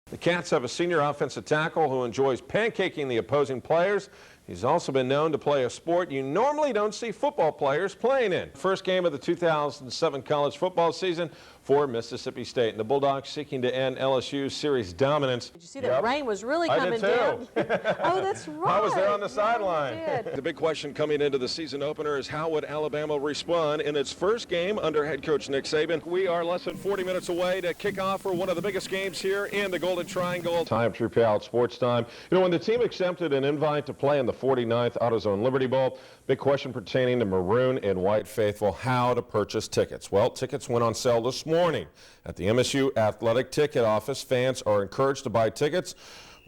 The Cats have a senior offensive tackle who enjoys pancaking the opposing players. He's also been known to play a sport you normally don't see football players playing in. First game of the 2007 college football season for Mississippi State. And the Bulldogs seeking to end LSU's series dominance. Did you see that rain was really coming down? Oh, that's right. I was there on the sideline. Yeah, the big question coming into the season opener is how would Alabama respond in its first game under head coach Nick Saban? We are less than 40 minutes away to kick off for one of the biggest games here in the Golden Triangle. Time through Payot Sports Time. You know, when the team accepted an invite to play in the 49th AutoZone Liberty Bowl, big question pertaining to maroon and white faithful, how to purchase tickets. Well, tickets went on sale this morning at the MSU Athletic Ticket Office. Fans are encouraged to buy tickets,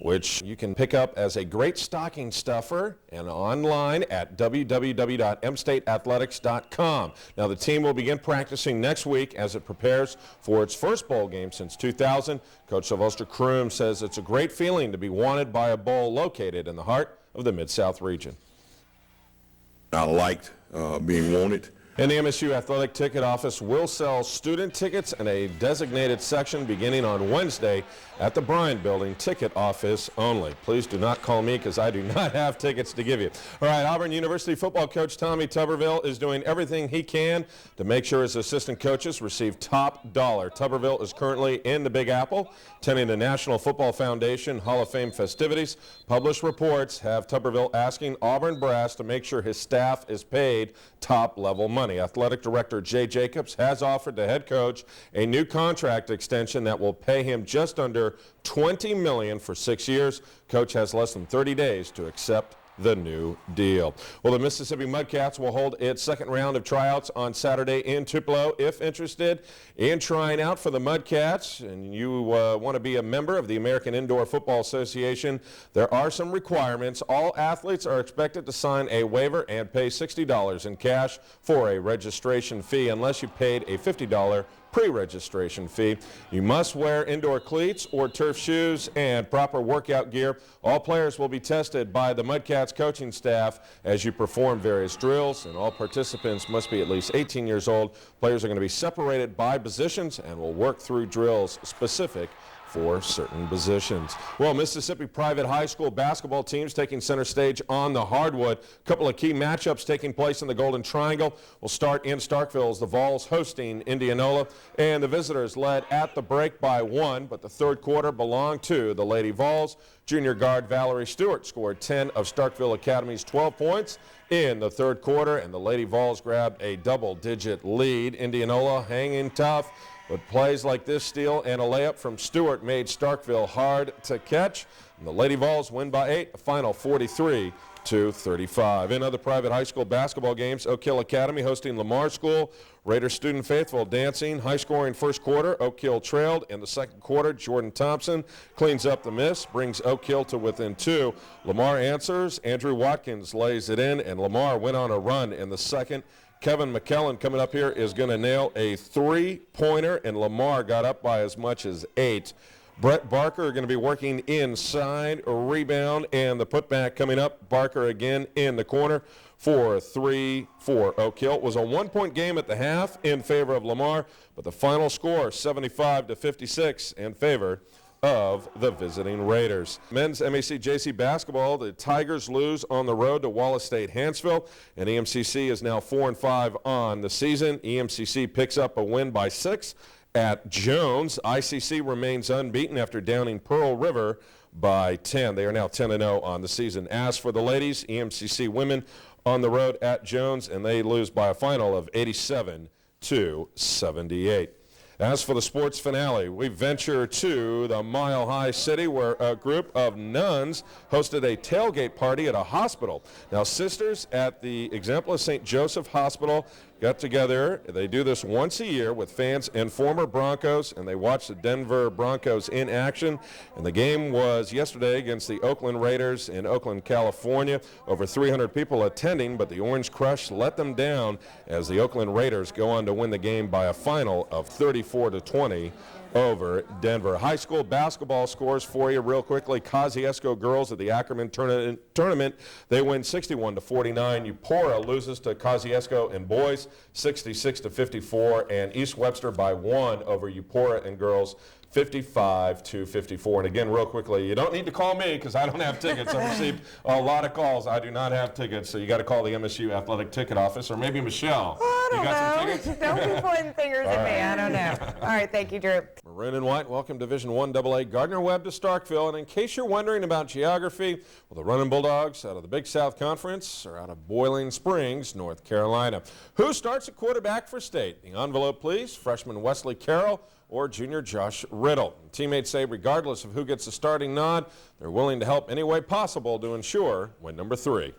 which you can pick up as a great stocking stuffer and online at www.mstateathletics.com. Now, the team will begin practicing next week as it prepares for its first bowl game since 2000. Coach Sylvester Croom says it's a great feeling to be wanted by a bowl located in the heart of the Mid-South region. I liked being wanted. And the MSU Athletic Ticket Office will sell student tickets in a designated section beginning on Wednesday at the Bryant Building ticket office only. Please do not call me because I do not have tickets to give you. All right, Auburn University football coach Tommy Tuberville is doing everything he can to make sure his assistant coaches receive top dollar. Tuberville is currently in the Big Apple, attending the National Football Foundation Hall of Fame festivities. Published reports have Tuberville asking Auburn brass to make sure his staff is paid top-level money. Athletic Director Jay Jacobs has offered the head coach a new contract extension that will pay him just under $20 million for 6 years. Coach has less than 30 days to accept the new deal. Well, the Mississippi Mudcats will hold its second round of tryouts on Saturday in Tupelo. If interested in trying out for the Mudcats and you want to be a member of the American Indoor Football Association, there are some requirements. All athletes are expected to sign a waiver and pay $60 in cash for a registration fee unless you paid a $50 pre-registration fee. You must wear indoor cleats or turf shoes and proper workout gear. All players will be tested by the Mudcats coaching staff as you perform various drills, and all participants must be at least 18 years old. Players are going to be separated by positions and will work through drills specific for certain positions. Well, Mississippi private high school basketball teams taking center stage on the hardwood. A couple of key matchups taking place in the Golden Triangle. We'll start in Starkville as the Vols hosting Indianola, and the visitors led at the break by 1, but the third quarter belonged to the Lady Vols. Junior guard Valerie Stewart scored 10 of Starkville Academy's 12 points in the third quarter, and the Lady Vols grabbed a double-digit lead. Indianola hanging tough, but plays like this steal and a layup from Stewart made Starkville hard to catch. And the Lady Vols win by 8, a final 43-35. In other private high school basketball games, Oak Hill Academy hosting Lamar School. Raiders student faithful dancing, high-scoring first quarter. Oak Hill trailed in the second quarter. Jordan Thompson cleans up the miss, brings Oak Hill to within 2. Lamar answers. Andrew Watkins lays it in, and Lamar went on a run in the second. Kevin McKellen coming up here is going to nail a three-pointer, and Lamar got up by as much as 8. Brett Barker going to be working inside, a rebound, and the putback coming up. Barker again in the corner for 3 for Oak Hill. It was a one-point game at the half in favor of Lamar, but the final score 75-56 in favor of the visiting Raiders. Men's MAC-JC basketball, the Tigers lose on the road to Wallace State Hanceville, and EMCC is now 4-5 on the season. EMCC picks up a win by 6 at Jones. ICC remains unbeaten after downing Pearl River by 10. They are now 10-0 on the season. As for the ladies, EMCC women on the road at Jones, and they lose by a final of 87-78. As for the sports finale, we venture to the Mile High City where a group of nuns hosted a tailgate party at a hospital. Now, sisters at the Example of St. Joseph Hospital got together. They do this once a year with fans and former Broncos, and they watch the Denver Broncos in action. And the game was yesterday against the Oakland Raiders in Oakland, California. Over 300 people attending, but the Orange Crush let them down as the Oakland Raiders go on to win the game by a final of 34-20 over Denver. High school basketball scores for you real quickly. Kosciuszko girls at the Ackerman tournament, they win 61-49. Eupora loses to Kosciuszko in boys 66-54, and East Webster by 1 over Eupora in girls 55-54. And again, real quickly, you don't need to call me because I don't have tickets. I've received a lot of calls. I do not have tickets, so you got to call the MSU Athletic Ticket Office, or maybe Michelle. I don't you got know. some tickets? Don't be pointing fingers at me. I don't know. All right, thank you, Drew. Maroon and white, welcome Division I AA Gardner-Webb to Starkville. And in case you're wondering about geography, well, the Runnin' Bulldogs out of the Big South Conference are out of Boiling Springs, North Carolina. Who starts at quarterback for state? The envelope, please. Freshman Wesley Carroll or junior Josh Riddle. Teammates say regardless of who gets the starting nod, they're willing to help any way possible to ensure win number 3.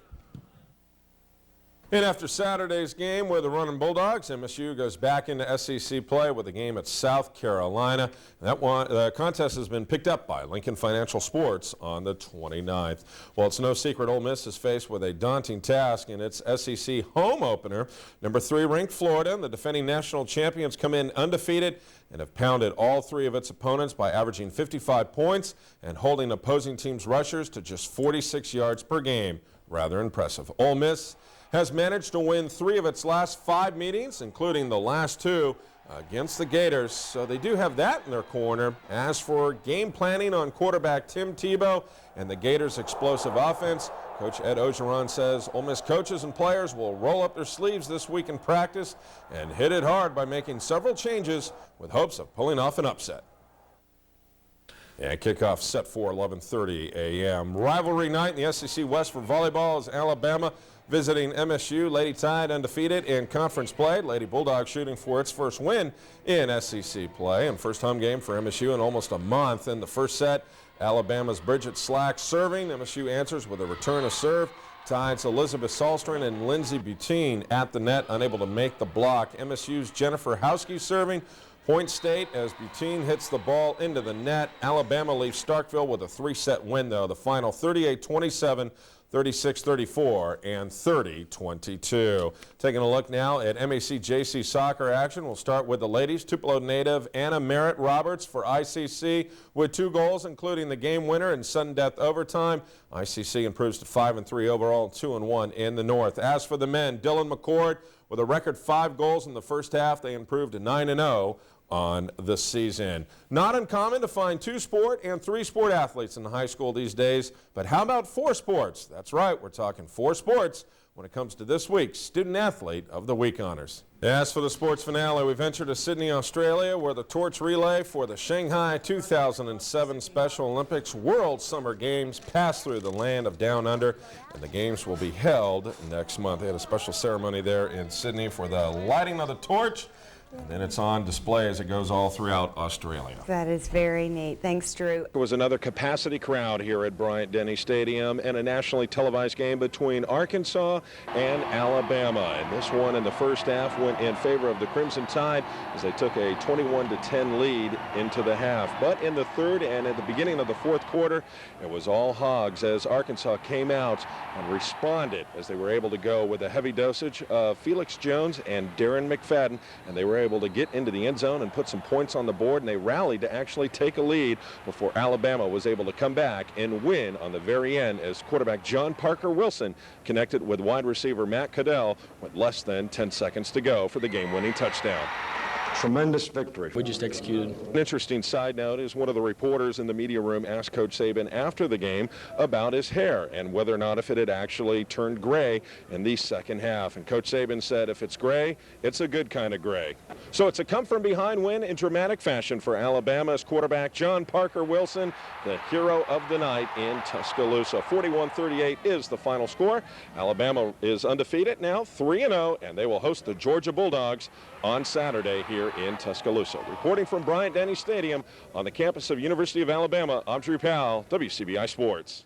And after Saturday's game with the Runnin' Bulldogs, MSU goes back into SEC play with a game at South Carolina. The contest has been picked up by Lincoln Financial Sports on the 29th. Well, it's no secret Ole Miss is faced with a daunting task in its SEC home opener. Number 3 ranked Florida, the defending national champions, come in undefeated and have pounded all 3 of its opponents by averaging 55 points and holding opposing teams' rushers to just 46 yards per game. Rather impressive. Ole Miss has managed to win 3 of its last 5 meetings, including the last 2 against the Gators, so they do have that in their corner. As for game planning on quarterback Tim Tebow and the Gators' explosive offense, Coach Ed Ogeron says Ole Miss coaches and players will roll up their sleeves this week in practice and hit it hard by making several changes with hopes of pulling off an upset. And kickoff set for 11:30 a.m. Rivalry night in the SEC West for volleyball is Alabama visiting MSU. Lady Tide undefeated in conference play. Lady Bulldogs shooting for its first win in SEC play, and first home game for MSU in almost a month. In the first set, Alabama's Bridget Slack serving. MSU answers with a return of serve. Tide's Elizabeth Salstrom and Lindsey Butine at the net, unable to make the block. MSU's Jennifer Houskey serving. Point State as Butine hits the ball into the net. Alabama leaves Starkville with a 3-set win, though. The final 38-27, 36-34, and 30-22. Taking a look now at MAC JC soccer action. We'll start with the ladies. Tupelo native Anna Merritt Roberts for ICC with 2 goals, including the game winner in sudden death overtime. ICC improves to 5-3 overall, 2-1 in the North. As for the men, Dylan McCord with a record 5 goals in the first half. They improved to 9-0 on the season. Not uncommon to find 2-sport and 3-sport athletes in the high school these days, but how about 4 sports? That's right, we're talking 4 sports when it comes to this week's Student Athlete of the Week honors. As for the sports finale, we venture to Sydney, Australia, where the torch relay for the Shanghai 2007 Special Olympics World Summer Games passed through the land of Down Under, and the games will be held next month. They had a special ceremony there in Sydney for the lighting of the torch, and then it's on display as it goes all throughout Australia. That is very neat. Thanks, Drew. There was another capacity crowd here at Bryant-Denny Stadium and a nationally televised game between Arkansas and Alabama. And this one in the first half went in favor of the Crimson Tide as they took a 21-10 lead into the half. But in the third and at the beginning of the fourth quarter, it was all Hogs as Arkansas came out and responded as they were able to go with a heavy dosage of Felix Jones and Darren McFadden, and they were able to get into the end zone and put some points on the board, and they rallied to actually take a lead before Alabama was able to come back and win on the very end as quarterback John Parker Wilson connected with wide receiver Matt Caddell with less than 10 seconds to go for the game-winning touchdown. Tremendous victory. We just executed. An interesting side note is one of the reporters in the media room asked Coach Saban after the game about his hair and whether or not if it had actually turned gray in the second half. And Coach Saban said if it's gray, it's a good kind of gray. So it's a come-from-behind win in dramatic fashion for Alabama's quarterback John Parker Wilson, the hero of the night in Tuscaloosa. 41-38 is the final score. Alabama is undefeated now, 3-0, and they will host the Georgia Bulldogs on Saturday here in Tuscaloosa. Reporting from Bryant-Denny Stadium on the campus of University of Alabama, I'm Drew Powell, WCBI Sports.